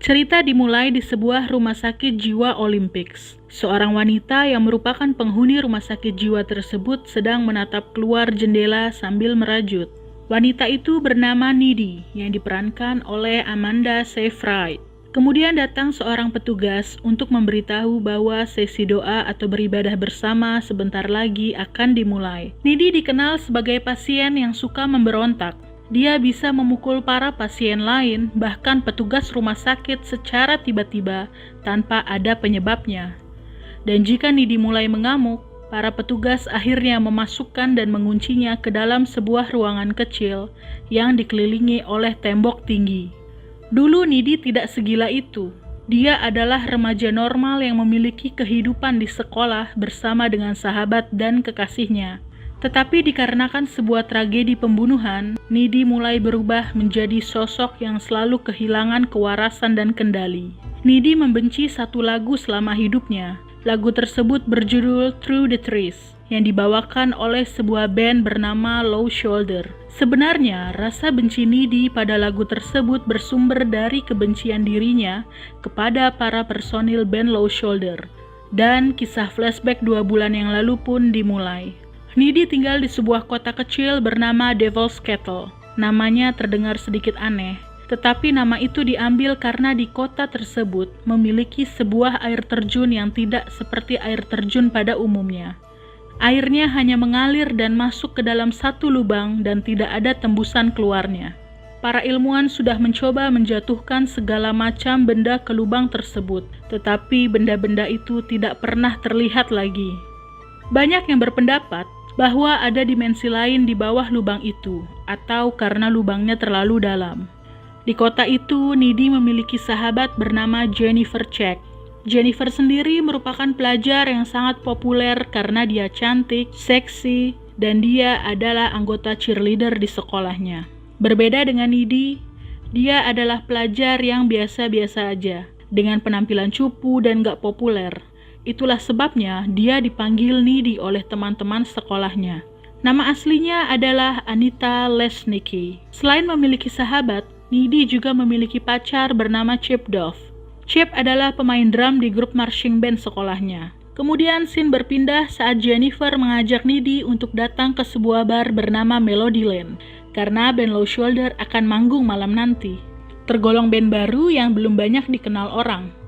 Cerita dimulai di sebuah rumah sakit jiwa Olympics. Seorang wanita yang merupakan penghuni rumah sakit jiwa tersebut sedang menatap keluar jendela sambil merajut. Wanita itu bernama Needy yang diperankan oleh Amanda Seyfried. Kemudian datang seorang petugas untuk memberitahu bahwa sesi doa atau beribadah bersama sebentar lagi akan dimulai. Needy dikenal sebagai pasien yang suka memberontak. Dia bisa memukul para pasien lain, bahkan petugas rumah sakit secara tiba-tiba tanpa ada penyebabnya. Dan jika Needy mulai mengamuk, para petugas akhirnya memasukkan dan menguncinya ke dalam sebuah ruangan kecil yang dikelilingi oleh tembok tinggi. Dulu Needy tidak segila itu. Dia adalah remaja normal yang memiliki kehidupan di sekolah bersama dengan sahabat dan kekasihnya. Tetapi dikarenakan sebuah tragedi pembunuhan, Needy mulai berubah menjadi sosok yang selalu kehilangan kewarasan dan kendali. Needy membenci satu lagu selama hidupnya. Lagu tersebut berjudul Through the Trees, yang dibawakan oleh sebuah band bernama Low Shoulder. Sebenarnya, rasa benci Needy pada lagu tersebut bersumber dari kebencian dirinya kepada para personil band Low Shoulder. Dan kisah flashback 2 bulan yang lalu pun dimulai. Needy tinggal di sebuah kota kecil bernama Devil's Kettle. Namanya terdengar sedikit aneh, tetapi nama itu diambil karena di kota tersebut memiliki sebuah air terjun yang tidak seperti air terjun pada umumnya. Airnya hanya mengalir dan masuk ke dalam satu lubang dan tidak ada tembusan keluarnya. Para ilmuwan sudah mencoba menjatuhkan segala macam benda ke lubang tersebut, tetapi benda-benda itu tidak pernah terlihat lagi. Banyak yang berpendapat bahwa ada dimensi lain di bawah lubang itu, atau karena lubangnya terlalu dalam. Di kota itu, Needy memiliki sahabat bernama Jennifer Check. Jennifer sendiri merupakan pelajar yang sangat populer karena dia cantik, seksi, dan dia adalah anggota cheerleader di sekolahnya. Berbeda dengan Needy, dia adalah pelajar yang biasa-biasa aja, dengan penampilan cupu dan gak populer. Itulah sebabnya dia dipanggil Needy oleh teman-teman sekolahnya. Nama aslinya adalah Anita Lesnicki. Selain memiliki sahabat, Needy juga memiliki pacar bernama Chip Dove. Chip adalah pemain drum di grup marching band sekolahnya. Kemudian scene berpindah saat Jennifer mengajak Needy untuk datang ke sebuah bar bernama Melodyland, karena band Low Shoulder akan manggung malam nanti. Tergolong band baru yang belum banyak dikenal orang.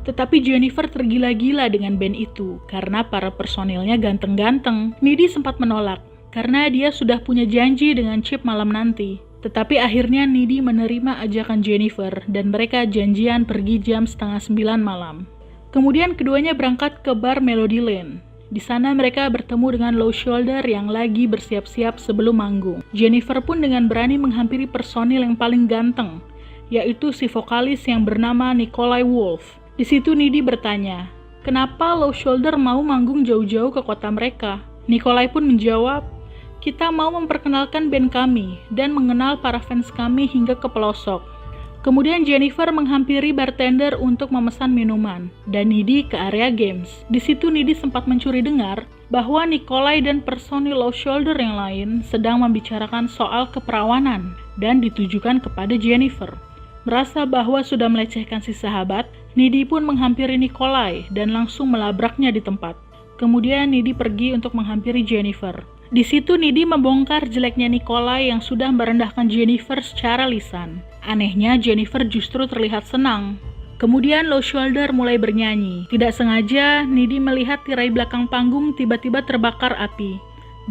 Tetapi Jennifer tergila-gila dengan band itu karena para personilnya ganteng-ganteng. Needy sempat menolak karena dia sudah punya janji dengan Chip malam nanti. Tetapi akhirnya Needy menerima ajakan Jennifer dan mereka janjian pergi jam 8:30 malam. Kemudian keduanya berangkat ke bar Melodyland. Di sana mereka bertemu dengan Low Shoulder yang lagi bersiap-siap sebelum manggung. Jennifer pun dengan berani menghampiri personil yang paling ganteng, yaitu si vokalis yang bernama Nikolai Wolf. Di situ Needy bertanya, kenapa Low Shoulder mau manggung jauh-jauh ke kota mereka? Nikolai pun menjawab, kita mau memperkenalkan band kami dan mengenal para fans kami hingga ke pelosok. Kemudian Jennifer menghampiri bartender untuk memesan minuman dan Needy ke area games. Di situ Needy sempat mencuri dengar bahwa Nikolai dan personil Low Shoulder yang lain sedang membicarakan soal keperawanan dan ditujukan kepada Jennifer. Merasa bahwa sudah melecehkan si sahabat, Needy pun menghampiri Nikolai dan langsung melabraknya di tempat. Kemudian Needy pergi untuk menghampiri Jennifer. Di situ Needy membongkar jeleknya Nikolai yang sudah merendahkan Jennifer secara lisan. Anehnya Jennifer justru terlihat senang. Kemudian Low Shoulder mulai bernyanyi. Tidak sengaja Needy melihat tirai belakang panggung tiba-tiba terbakar api.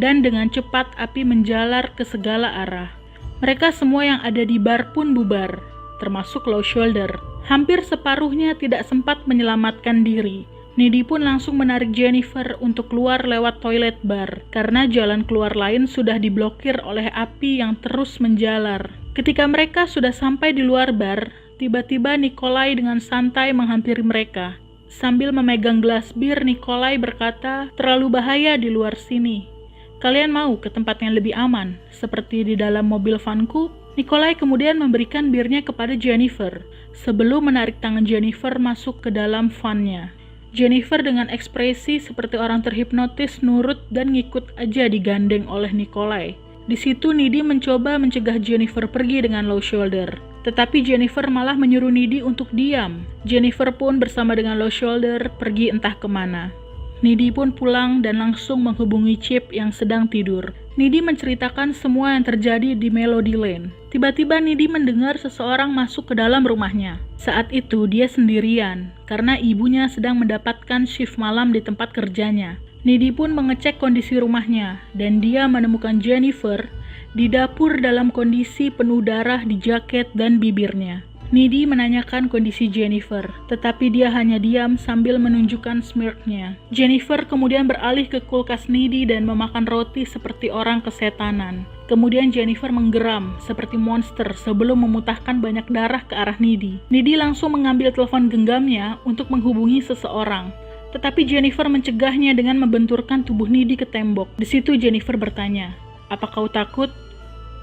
Dan dengan cepat api menjalar ke segala arah. Mereka semua yang ada di bar pun bubar, termasuk Low Shoulder. Hampir separuhnya tidak sempat menyelamatkan diri. Needy pun langsung menarik Jennifer untuk keluar lewat toilet bar, karena jalan keluar lain sudah diblokir oleh api yang terus menjalar. Ketika mereka sudah sampai di luar bar, tiba-tiba Nikolai dengan santai menghampiri mereka. Sambil memegang gelas bir, Nikolai berkata, terlalu bahaya di luar sini. Kalian mau ke tempat yang lebih aman, seperti di dalam mobil vanku? Nikolai kemudian memberikan birnya kepada Jennifer, sebelum menarik tangan Jennifer masuk ke dalam van-nya. Jennifer dengan ekspresi seperti orang terhipnotis nurut dan ngikut aja digandeng oleh Nikolai. Di situ Needy mencoba mencegah Jennifer pergi dengan Low Shoulder. Tetapi Jennifer malah menyuruh Needy untuk diam. Jennifer pun bersama dengan Low Shoulder pergi entah kemana. Needy pun pulang dan langsung menghubungi Chip yang sedang tidur. Needy menceritakan semua yang terjadi di Melody Lane. Tiba-tiba Needy mendengar seseorang masuk ke dalam rumahnya. Saat itu dia sendirian, karena ibunya sedang mendapatkan shift malam di tempat kerjanya. Needy pun mengecek kondisi rumahnya, dan dia menemukan Jennifer di dapur dalam kondisi penuh darah di jaket dan bibirnya. Needy menanyakan kondisi Jennifer, tetapi dia hanya diam sambil menunjukkan smirknya. Jennifer kemudian beralih ke kulkas Needy dan memakan roti seperti orang kesetanan. Kemudian Jennifer menggeram seperti monster sebelum memutahkan banyak darah ke arah Needy. Needy langsung mengambil telepon genggamnya untuk menghubungi seseorang. Tetapi Jennifer mencegahnya dengan membenturkan tubuh Needy ke tembok. Di situ Jennifer bertanya, "Apa kau takut?"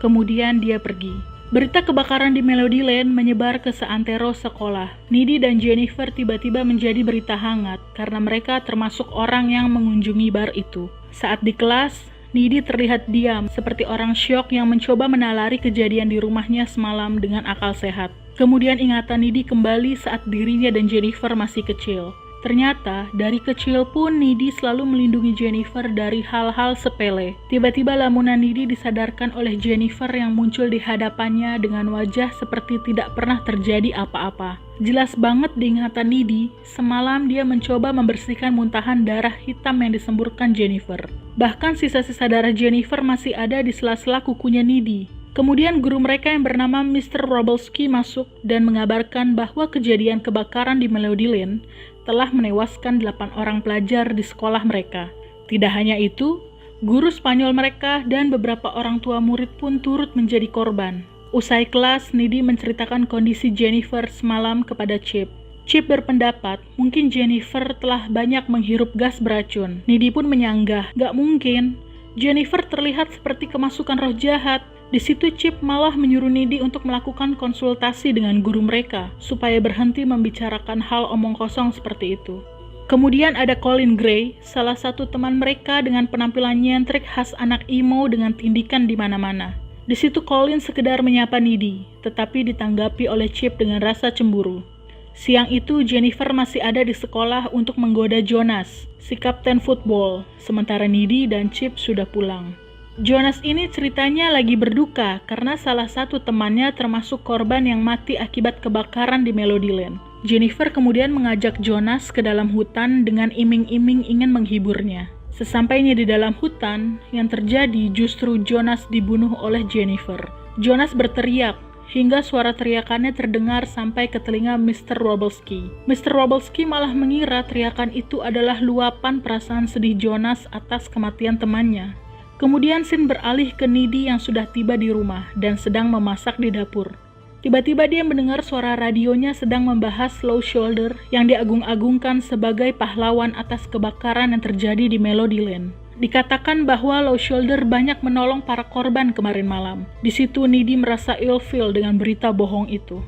Kemudian dia pergi. Berita kebakaran di Melody Lane menyebar ke seantero sekolah. Needy dan Jennifer tiba-tiba menjadi berita hangat karena mereka termasuk orang yang mengunjungi bar itu. Saat di kelas, Needy terlihat diam seperti orang syok yang mencoba menalari kejadian di rumahnya semalam dengan akal sehat. Kemudian ingatan Needy kembali saat dirinya dan Jennifer masih kecil. Ternyata, dari kecil pun Needy selalu melindungi Jennifer dari hal-hal sepele. Tiba-tiba lamunan Needy disadarkan oleh Jennifer yang muncul di hadapannya dengan wajah seperti tidak pernah terjadi apa-apa. Jelas banget di ingatan Needy, semalam dia mencoba membersihkan muntahan darah hitam yang disemburkan Jennifer. Bahkan sisa-sisa darah Jennifer masih ada di sela-sela kukunya Needy. Kemudian guru mereka yang bernama Mr. Robelski masuk dan mengabarkan bahwa kejadian kebakaran di Melody Lane telah menewaskan 8 orang pelajar di sekolah mereka. Tidak hanya itu, guru Spanyol mereka dan beberapa orang tua murid pun turut menjadi korban. Usai kelas, Needy menceritakan kondisi Jennifer semalam kepada Chip. Chip berpendapat mungkin Jennifer telah banyak menghirup gas beracun. Needy pun menyanggah, "Gak mungkin. Jennifer terlihat seperti kemasukan roh jahat." Di situ Chip malah menyuruh Needy untuk melakukan konsultasi dengan guru mereka supaya berhenti membicarakan hal omong kosong seperti itu. Kemudian ada Colin Gray, salah satu teman mereka dengan penampilan nyentrik khas anak emo dengan tindikan di mana-mana. Di situ Colin sekedar menyapa Needy, tetapi ditanggapi oleh Chip dengan rasa cemburu. Siang itu Jennifer masih ada di sekolah untuk menggoda Jonas, si kapten football, sementara Needy dan Chip sudah pulang. Jonas ini ceritanya lagi berduka karena salah satu temannya termasuk korban yang mati akibat kebakaran di Melody Lane. Jennifer kemudian mengajak Jonas ke dalam hutan dengan iming-iming ingin menghiburnya. Sesampainya di dalam hutan, yang terjadi justru Jonas dibunuh oleh Jennifer. Jonas berteriak hingga suara teriakannya terdengar sampai ke telinga Mr. Robelski. Mr. Robelski malah mengira teriakan itu adalah luapan perasaan sedih Jonas atas kematian temannya. Kemudian scene beralih ke Needy yang sudah tiba di rumah dan sedang memasak di dapur. Tiba-tiba dia mendengar suara radionya sedang membahas Low Shoulder yang diagung-agungkan sebagai pahlawan atas kebakaran yang terjadi di Melody Lane. Dikatakan bahwa Low Shoulder banyak menolong para korban kemarin malam. Di situ Needy merasa ilfeel dengan berita bohong itu.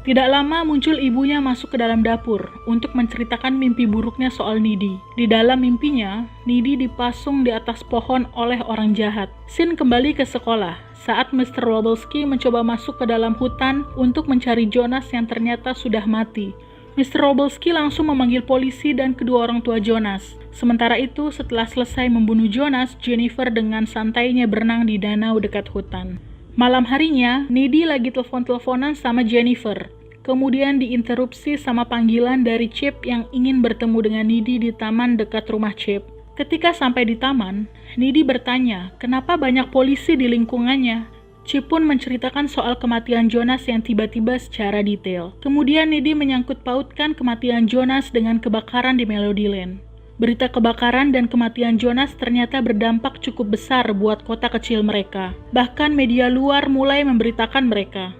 Tidak lama muncul ibunya masuk ke dalam dapur untuk menceritakan mimpi buruknya soal Needy. Di dalam mimpinya, Needy dipasung di atas pohon oleh orang jahat. Scene kembali ke sekolah saat Mr. Robelski mencoba masuk ke dalam hutan untuk mencari Jonas yang ternyata sudah mati. Mr. Robelski langsung memanggil polisi dan kedua orang tua Jonas. Sementara itu, setelah selesai membunuh Jonas, Jennifer dengan santainya berenang di danau dekat hutan. Malam harinya, Needy lagi telepon-teleponan sama Jennifer. Kemudian diinterupsi sama panggilan dari Chip yang ingin bertemu dengan Needy di taman dekat rumah Chip. Ketika sampai di taman, Needy bertanya kenapa banyak polisi di lingkungannya. Chip pun menceritakan soal kematian Jonas yang tiba-tiba secara detail. Kemudian Needy menyangkut pautkan kematian Jonas dengan kebakaran di Melody Lane. Berita kebakaran dan kematian Jonas ternyata berdampak cukup besar buat kota kecil mereka. Bahkan media luar mulai memberitakan mereka.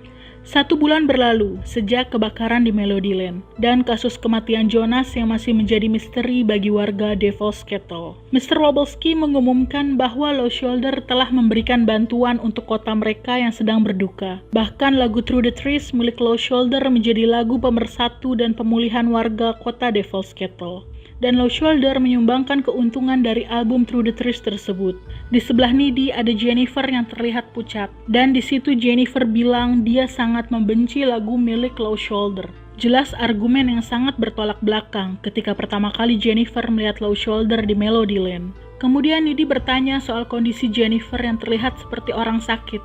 1 bulan berlalu sejak kebakaran di Melody Lane dan kasus kematian Jonas yang masih menjadi misteri bagi warga Devil's Kettle. Mr. Robelski mengumumkan bahwa Low Shoulder telah memberikan bantuan untuk kota mereka yang sedang berduka. Bahkan lagu Through the Trees milik Low Shoulder menjadi lagu pemersatu dan pemulihan warga kota Devil's Kettle. dan Low Shoulder menyumbangkan keuntungan dari album Through the Trees tersebut. Di sebelah Needy ada Jennifer yang terlihat pucat, dan di situ Jennifer bilang dia sangat membenci lagu milik Low Shoulder. Jelas argumen yang sangat bertolak belakang ketika pertama kali Jennifer melihat Low Shoulder di Melodyland. Kemudian Needy bertanya soal kondisi Jennifer yang terlihat seperti orang sakit.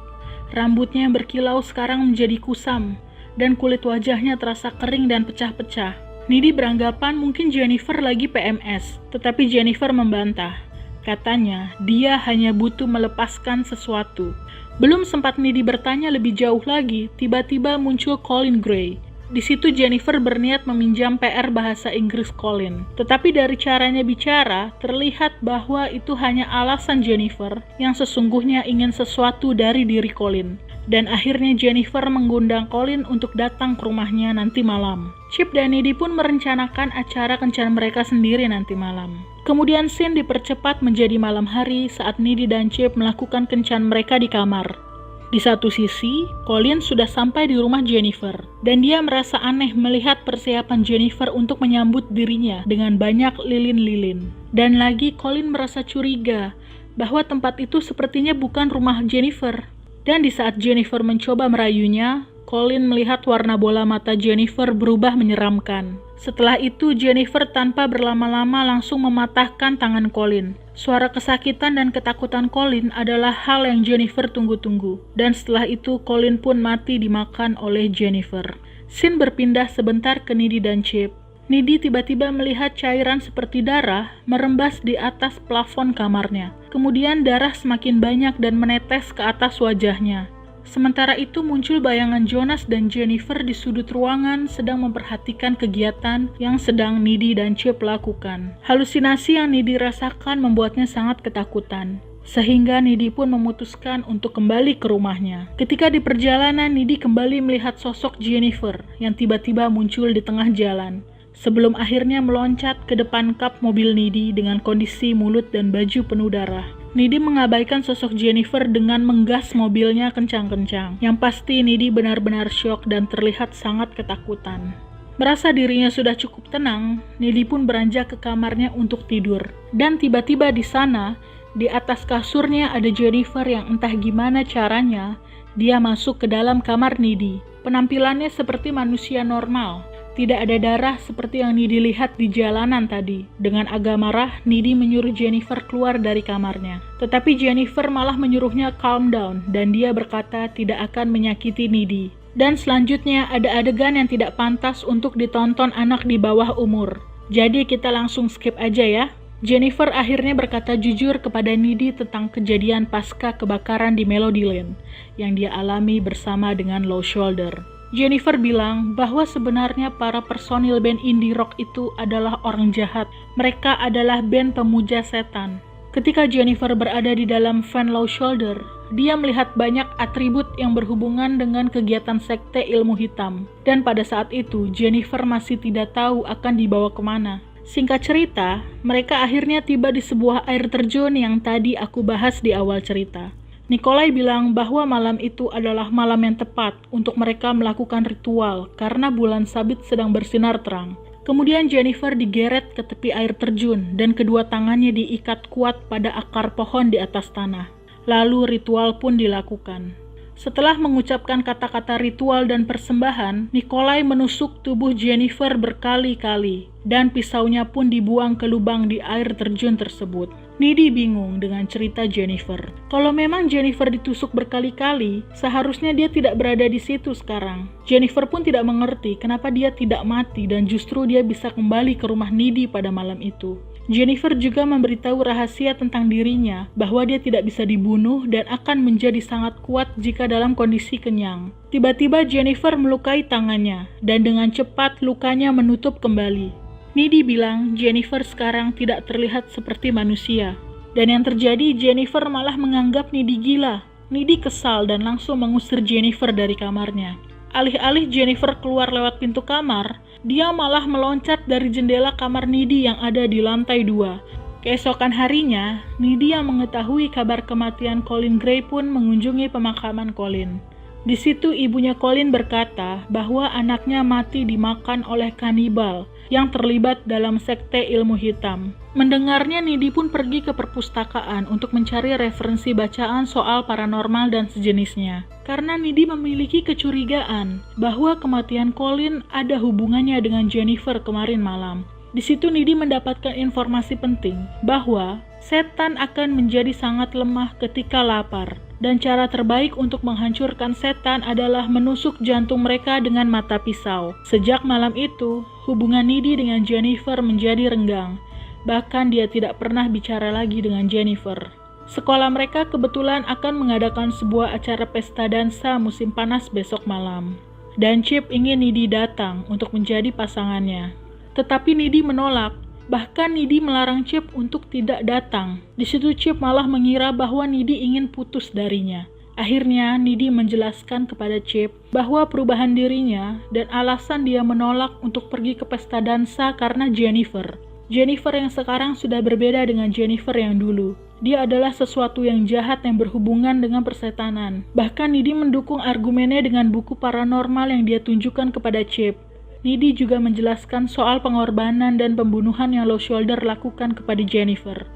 Rambutnya yang berkilau sekarang menjadi kusam, dan kulit wajahnya terasa kering dan pecah-pecah. Needy beranggapan mungkin Jennifer lagi PMS, tetapi Jennifer membantah. Katanya, dia hanya butuh melepaskan sesuatu. Belum sempat Needy bertanya lebih jauh lagi, tiba-tiba muncul Colin Gray. Di situ Jennifer berniat meminjam PR bahasa Inggris Colin. Tetapi dari caranya bicara, terlihat bahwa itu hanya alasan Jennifer yang sesungguhnya ingin sesuatu dari diri Colin. Dan akhirnya Jennifer mengundang Colin untuk datang ke rumahnya nanti malam. Chip dan Needy pun merencanakan acara kencan mereka sendiri nanti malam. Kemudian scene dipercepat menjadi malam hari saat Needy dan Chip melakukan kencan mereka di kamar. Di satu sisi, Colin sudah sampai di rumah Jennifer, dan dia merasa aneh melihat persiapan Jennifer untuk menyambut dirinya dengan banyak lilin-lilin. Dan lagi Colin merasa curiga bahwa tempat itu sepertinya bukan rumah Jennifer. Dan di saat Jennifer mencoba merayunya, Colin melihat warna bola mata Jennifer berubah menyeramkan. Setelah itu, Jennifer tanpa berlama-lama langsung mematahkan tangan Colin. Suara kesakitan dan ketakutan Colin adalah hal yang Jennifer tunggu-tunggu. Dan setelah itu, Colin pun mati dimakan oleh Jennifer. Scene berpindah sebentar ke Needy dan Chip. Needy tiba-tiba melihat cairan seperti darah merembas di atas plafon kamarnya. Kemudian darah semakin banyak dan menetes ke atas wajahnya. Sementara itu muncul bayangan Jonas dan Jennifer di sudut ruangan sedang memperhatikan kegiatan yang sedang Needy dan Chip lakukan. Halusinasi yang Needy rasakan membuatnya sangat ketakutan. Sehingga Needy pun memutuskan untuk kembali ke rumahnya. Ketika di perjalanan, Needy kembali melihat sosok Jennifer yang tiba-tiba muncul di tengah jalan. Sebelum akhirnya meloncat ke depan kap mobil Needy dengan kondisi mulut dan baju penuh darah. Needy mengabaikan sosok Jennifer dengan menggas mobilnya kencang-kencang. Yang pasti Needy benar-benar syok dan terlihat sangat ketakutan. Merasa dirinya sudah cukup tenang, Needy pun beranjak ke kamarnya untuk tidur. Dan tiba-tiba di sana, di atas kasurnya ada Jennifer yang entah gimana caranya, dia masuk ke dalam kamar Needy. Penampilannya seperti manusia normal. Tidak ada darah seperti yang Needy lihat di jalanan tadi. Dengan agak marah, Needy menyuruh Jennifer keluar dari kamarnya. Tetapi Jennifer malah menyuruhnya calm down dan dia berkata tidak akan menyakiti Needy. Dan selanjutnya ada adegan yang tidak pantas untuk ditonton anak di bawah umur. Jadi kita langsung skip aja ya. Jennifer akhirnya berkata jujur kepada Needy tentang kejadian pasca kebakaran di Melodyland yang dia alami bersama dengan Low Shoulder. Jennifer bilang bahwa sebenarnya para personil band indie rock itu adalah orang jahat. Mereka adalah band pemuja setan. Ketika Jennifer berada di dalam van Low Shoulder, dia melihat banyak atribut yang berhubungan dengan kegiatan sekte ilmu hitam. Dan pada saat itu, Jennifer masih tidak tahu akan dibawa kemana. Singkat cerita, mereka akhirnya tiba di sebuah air terjun yang tadi aku bahas di awal cerita. Nikolai bilang bahwa malam itu adalah malam yang tepat untuk mereka melakukan ritual karena bulan sabit sedang bersinar terang. Kemudian Jennifer digeret ke tepi air terjun dan kedua tangannya diikat kuat pada akar pohon di atas tanah. Lalu ritual pun dilakukan. Setelah mengucapkan kata-kata ritual dan persembahan, Nikolai menusuk tubuh Jennifer berkali-kali dan pisaunya pun dibuang ke lubang di air terjun tersebut. Needy bingung dengan cerita Jennifer. Kalau memang Jennifer ditusuk berkali-kali, seharusnya dia tidak berada di situ sekarang. Jennifer pun tidak mengerti kenapa dia tidak mati dan justru dia bisa kembali ke rumah Needy pada malam itu. Jennifer juga memberitahu rahasia tentang dirinya bahwa dia tidak bisa dibunuh dan akan menjadi sangat kuat jika dalam kondisi kenyang. Tiba-tiba Jennifer melukai tangannya dan dengan cepat lukanya menutup kembali. Needy bilang Jennifer sekarang tidak terlihat seperti manusia. Dan yang terjadi, Jennifer malah menganggap Needy gila. Needy kesal dan langsung mengusir Jennifer dari kamarnya. Alih-alih Jennifer keluar lewat pintu kamar, dia malah meloncat dari jendela kamar Needy yang ada di lantai 2. Keesokan harinya, Needy yang mengetahui kabar kematian Colin Gray pun mengunjungi pemakaman Colin. Di situ ibunya Colin berkata bahwa anaknya mati dimakan oleh kanibal yang terlibat dalam sekte ilmu hitam. Mendengarnya, Nidi pun pergi ke perpustakaan untuk mencari referensi bacaan soal paranormal dan sejenisnya. Karena Nidi memiliki kecurigaan bahwa kematian Colin ada hubungannya dengan Jennifer kemarin malam. Di situ Nidi mendapatkan informasi penting bahwa setan akan menjadi sangat lemah ketika lapar. Dan cara terbaik untuk menghancurkan setan adalah menusuk jantung mereka dengan mata pisau. Sejak malam itu, hubungan Nidi dengan Jennifer menjadi renggang. Bahkan dia tidak pernah bicara lagi dengan Jennifer. Sekolah mereka kebetulan akan mengadakan sebuah acara pesta dansa musim panas besok malam. Dan Chip ingin Nidi datang untuk menjadi pasangannya. Tetapi Nidi menolak. Bahkan Nidi melarang Chip untuk tidak datang. Di situ Chip malah mengira bahwa Nidi ingin putus darinya. Akhirnya Nidi menjelaskan kepada Chip bahwa perubahan dirinya dan alasan dia menolak untuk pergi ke pesta dansa karena Jennifer. Jennifer yang sekarang sudah berbeda dengan Jennifer yang dulu. Dia adalah sesuatu yang jahat yang berhubungan dengan persetanan. Bahkan Nidi mendukung argumennya dengan buku paranormal yang dia tunjukkan kepada Chip. Nidi juga menjelaskan soal pengorbanan dan pembunuhan yang Low Shoulder lakukan kepada Jennifer.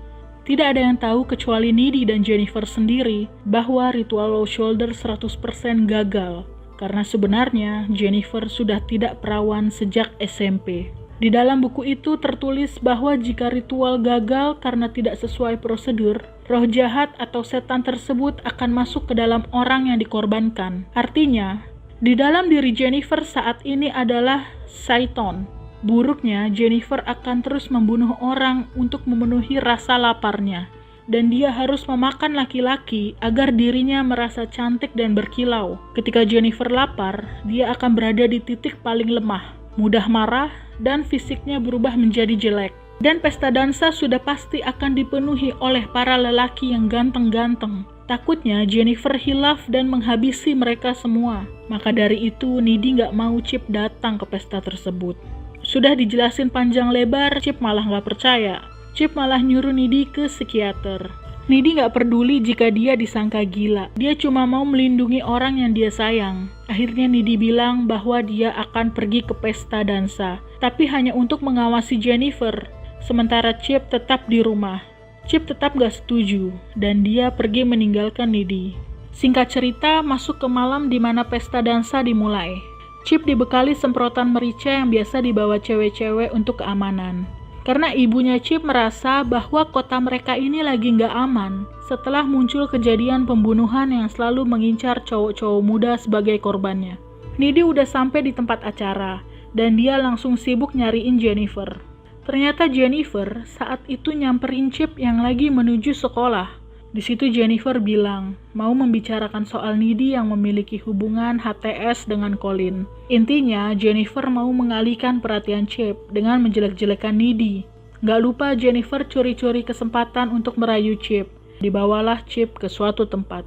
Tidak ada yang tahu kecuali Nidi dan Jennifer sendiri bahwa ritual Low Shoulder 100% gagal. Karena sebenarnya Jennifer sudah tidak perawan sejak SMP. Di dalam buku itu tertulis bahwa jika ritual gagal karena tidak sesuai prosedur, roh jahat atau setan tersebut akan masuk ke dalam orang yang dikorbankan. Artinya, di dalam diri Jennifer saat ini adalah Satan. Buruknya, Jennifer akan terus membunuh orang untuk memenuhi rasa laparnya. Dan dia harus memakan laki-laki agar dirinya merasa cantik dan berkilau. Ketika Jennifer lapar, dia akan berada di titik paling lemah, mudah marah, dan fisiknya berubah menjadi jelek. Dan pesta dansa sudah pasti akan dipenuhi oleh para lelaki yang ganteng-ganteng. Takutnya Jennifer hilaf dan menghabisi mereka semua. Maka dari itu Nidi gak mau Chip datang ke pesta tersebut. Sudah dijelasin panjang lebar, Chip malah gak percaya. Chip malah nyuruh Nidi ke psikiater. Nidi gak peduli jika dia disangka gila. Dia cuma mau melindungi orang yang dia sayang. Akhirnya Nidi bilang bahwa dia akan pergi ke pesta dansa. Tapi hanya untuk mengawasi Jennifer. Sementara Chip tetap di rumah. Chip tetap gak setuju, dan dia pergi meninggalkan Nidi. Singkat cerita, masuk ke malam di mana pesta dansa dimulai. Chip dibekali semprotan merica yang biasa dibawa cewek-cewek untuk keamanan. Karena ibunya Chip merasa bahwa kota mereka ini lagi gak aman setelah muncul kejadian pembunuhan yang selalu mengincar cowok-cowok muda sebagai korbannya. Nidi udah sampai di tempat acara, dan dia langsung sibuk nyariin Jennifer. Ternyata Jennifer saat itu nyamperin Chip yang lagi menuju sekolah. Di situ Jennifer bilang mau membicarakan soal Nidi yang memiliki hubungan HTS dengan Colin. Intinya Jennifer mau mengalihkan perhatian Chip dengan menjelek-jelekan Nidi. Gak lupa Jennifer curi-curi kesempatan untuk merayu Chip. Dibawalah Chip ke suatu tempat.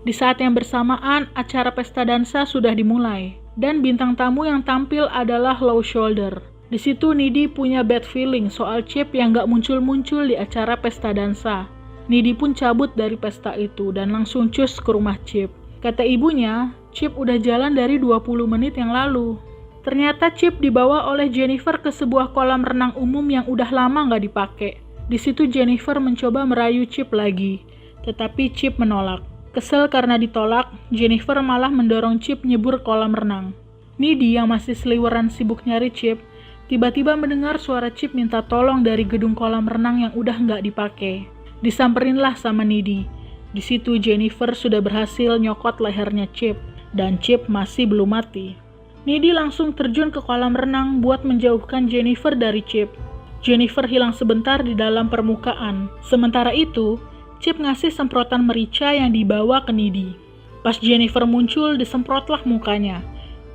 Di saat yang bersamaan acara pesta dansa sudah dimulai. Dan bintang tamu yang tampil adalah Low Shoulder. Di situ Nidi punya bad feeling soal Chip yang gak muncul-muncul di acara pesta dansa. Nidi pun cabut dari pesta itu dan langsung cus ke rumah Chip. Kata ibunya, Chip udah jalan dari 20 menit yang lalu. Ternyata Chip dibawa oleh Jennifer ke sebuah kolam renang umum yang udah lama gak dipakai. Di situ Jennifer mencoba merayu Chip lagi, tetapi Chip menolak. Kesel karena ditolak, Jennifer malah mendorong Chip nyebur kolam renang. Nidi yang masih seliweran sibuk nyari Chip, tiba-tiba mendengar suara Chip minta tolong dari gedung kolam renang yang udah nggak dipakai. Disamperinlah sama Nidi. Di situ Jennifer sudah berhasil nyokot lehernya Chip, dan Chip masih belum mati. Nidi langsung terjun ke kolam renang buat menjauhkan Jennifer dari Chip. Jennifer hilang sebentar di dalam permukaan. Sementara itu, Chip ngasih semprotan merica yang dibawa ke Nidi. Pas Jennifer muncul, disemprotlah mukanya.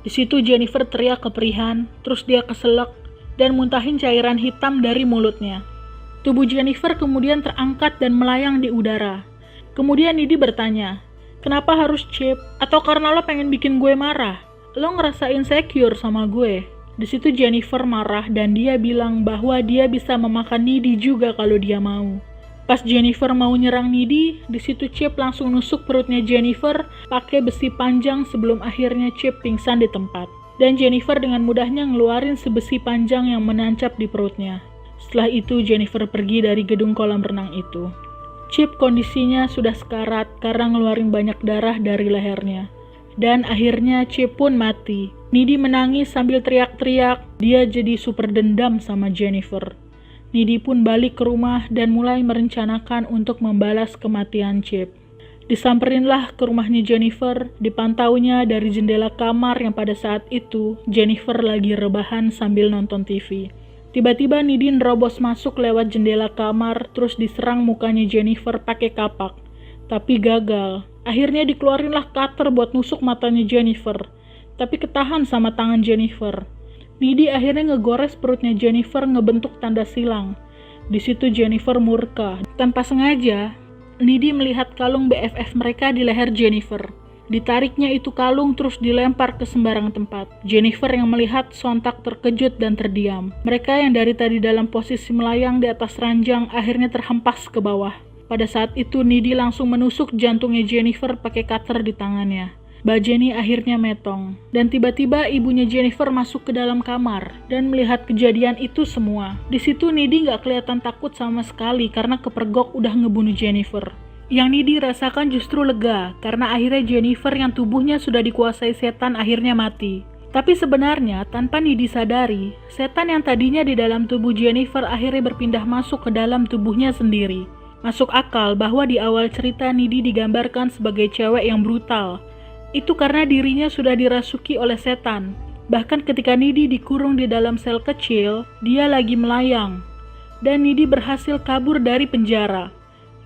Di situ Jennifer teriak keperihan, terus dia keselak dan muntahin cairan hitam dari mulutnya. Tubuh Jennifer kemudian terangkat dan melayang di udara. Kemudian Nidi bertanya, "Kenapa harus Chip? Atau karena lo pengen bikin gue marah? Lo ngerasa insecure sama gue?" Di situ Jennifer marah dan dia bilang bahwa dia bisa memakan Nidi juga kalau dia mau. Pas Jennifer mau nyerang Needy, di situ Chip langsung nusuk perutnya Jennifer pakai besi panjang sebelum akhirnya Chip pingsan di tempat. Dan Jennifer dengan mudahnya ngeluarin sebesi panjang yang menancap di perutnya. Setelah itu Jennifer pergi dari gedung kolam renang itu. Chip kondisinya sudah sekarat karena ngeluarin banyak darah dari lehernya. Dan akhirnya Chip pun mati. Needy menangis sambil teriak-teriak, dia jadi super dendam sama Jennifer. Needy pun balik ke rumah dan mulai merencanakan untuk membalas kematian Chip. Disamperinlah ke rumahnya Jennifer, dipantaunya dari jendela kamar yang pada saat itu Jennifer lagi rebahan sambil nonton TV. Tiba-tiba Needy nerobos masuk lewat jendela kamar, terus diserang mukanya Jennifer pakai kapak. Tapi gagal. Akhirnya dikeluarinlah cutter buat nusuk matanya Jennifer. Tapi ketahan sama tangan Jennifer. Needy akhirnya ngegores perutnya Jennifer ngebentuk tanda silang. Di situ Jennifer murka. Tanpa sengaja, Needy melihat kalung BFF mereka di leher Jennifer. Ditariknya itu kalung terus dilempar ke sembarang tempat. Jennifer yang melihat sontak terkejut dan terdiam. Mereka yang dari tadi dalam posisi melayang di atas ranjang akhirnya terhempas ke bawah. Pada saat itu Needy langsung menusuk jantungnya Jennifer pakai cutter di tangannya. Mbak Jenny akhirnya metong. Dan tiba-tiba ibunya Jennifer masuk ke dalam kamar dan melihat kejadian itu semua. Di situ Needy gak kelihatan takut sama sekali karena kepergok udah ngebunuh Jennifer. Yang Needy rasakan justru lega karena akhirnya Jennifer yang tubuhnya sudah dikuasai setan akhirnya mati. Tapi sebenarnya tanpa Needy sadari, setan yang tadinya di dalam tubuh Jennifer akhirnya berpindah masuk ke dalam tubuhnya sendiri. Masuk akal bahwa di awal cerita Needy digambarkan sebagai cewek yang brutal. Itu karena dirinya sudah dirasuki oleh setan. Bahkan ketika Needy dikurung di dalam sel kecil, dia lagi melayang. Dan Needy berhasil kabur dari penjara.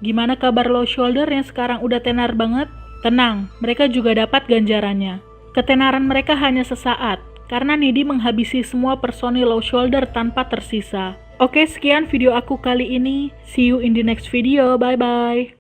Gimana kabar Low Shoulder yang sekarang udah tenar banget? Tenang, mereka juga dapat ganjarannya. Ketenaran mereka hanya sesaat, karena Needy menghabisi semua personil Low Shoulder tanpa tersisa. Oke, sekian video aku kali ini. See you in the next video. Bye-bye.